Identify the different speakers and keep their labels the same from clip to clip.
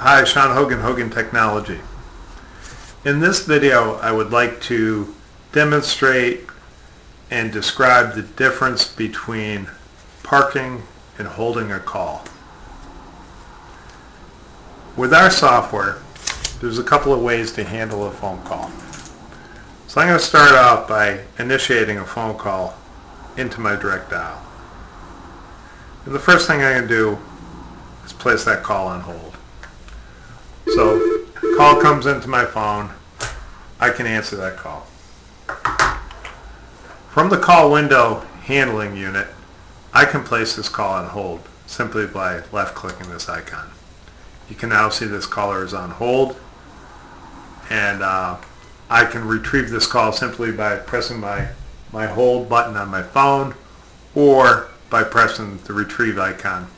Speaker 1: Hi, Sean Hogan, Hogan Technology. In this video, I would like to demonstrate and describe the difference between parking and holding a call. With our software, there's a couple of ways to handle a phone call. So I'm going to start out by initiating a phone call into my direct dial. And the first thing I'm going to do is place that call on hold. So, call comes into my phone, I can answer that call. From the call window handling unit, I can place this call on hold simply by left-clicking this icon. You can now see this caller is on hold, and I can retrieve this call simply by pressing my hold button on my phone or by pressing the retrieve icon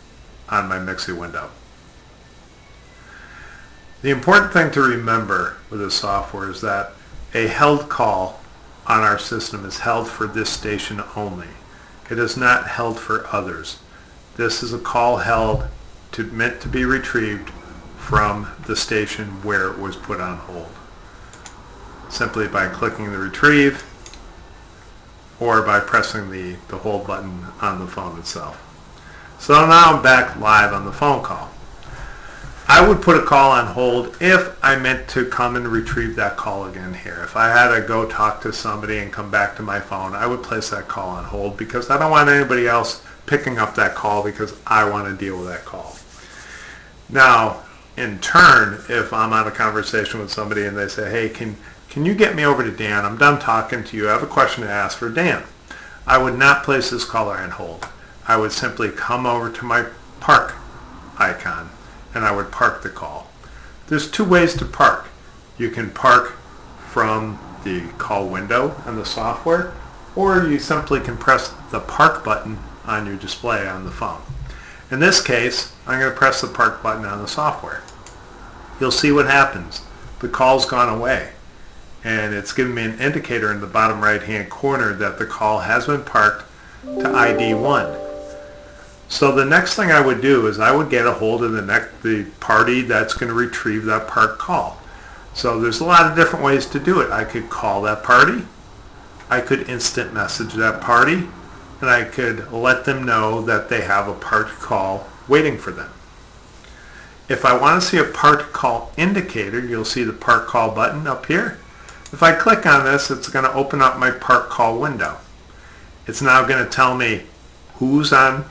Speaker 1: on my Mixi window. The important thing to remember with this software is that a held call on our system is held for this station only. It is not held for others. This is a call held meant to be retrieved from the station where it was put on hold. Simply by clicking the retrieve or by pressing the hold button on the phone itself. So now I'm back live on the phone call. I would put a call on hold if I meant to come and retrieve that call again here. If I had to go talk to somebody and come back to my phone, I would place that call on hold because I don't want anybody else picking up that call because I want to deal with that call. Now, in turn, if I'm on a conversation with somebody and they say, hey, can you get me over to Dan? I'm done talking to you. I have a question to ask for Dan. I would not place this caller on hold. I would simply come over to my park icon and I would park the call. There's two ways to park. You can park from the call window on the software, or you simply can press the park button on your display on the phone. In this case, I'm going to press the park button on the software. You'll see what happens. The call's gone away, and it's giving me an indicator in the bottom right hand corner that the call has been parked to ID 1. So the next thing I would do is I would get a hold of the party that's going to retrieve that park call. So there's a lot of different ways to do it. I could call that party, I could instant message that party, and I could let them know that they have a parked call waiting for them. If I want to see a parked call indicator, you'll see the park call button up here. If I click on this, it's going to open up my park call window. It's now going to tell me who's on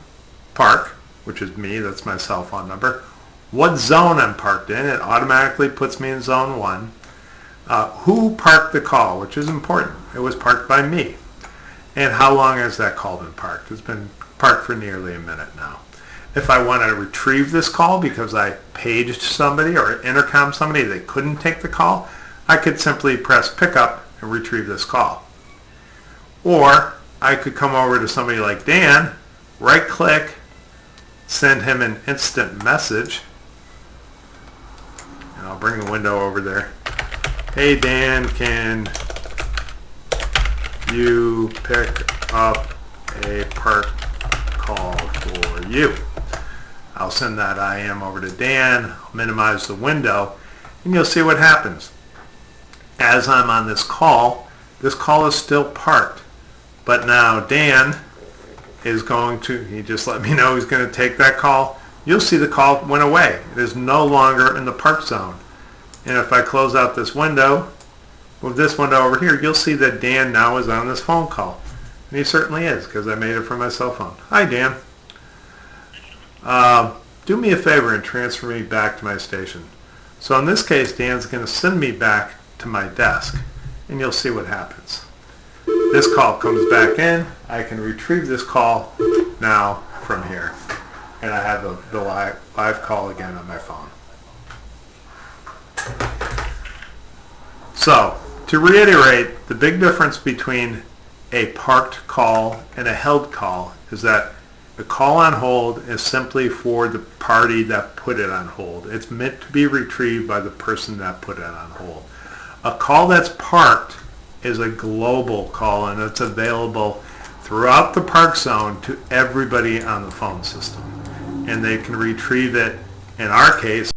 Speaker 1: park, which is me, that's my cell phone number, what zone I'm parked in, it automatically puts me in zone 1, who parked the call, which is important, it was parked by me, and how long has that call been parked. It's been parked for nearly a minute now. If I want to retrieve this call because I paged somebody or intercom somebody, they couldn't take the call, I could simply press pick up and retrieve this call. Or I could come over to somebody like Dan, right click, send him an instant message, and I'll bring the window over there. Hey Dan, can you pick up a park call for you? I'll send that IM over to Dan, I'll minimize the window, and you'll see what happens. As I'm on this call is still parked, but now Dan is going to, he just let me know he's going to take that call. You'll see the call went away. It is no longer in the park zone. And if I close out this window, move this window over here, you'll see that Dan now is on this phone call. And he certainly is, because I made it from my cell phone. Hi Dan. Do me a favor and transfer me back to my station. So in this case, Dan's going to send me back to my desk, and you'll see what happens. This call comes back in. I can retrieve this call now from here. And I have the live call again on my phone. So, to reiterate, the big difference between a parked call and a held call is that the call on hold is simply for the party that put it on hold. It's meant to be retrieved by the person that put it on hold. A call that's parked is a global call, and it's available throughout the park zone to everybody on the phone system. And they can retrieve it, in our case,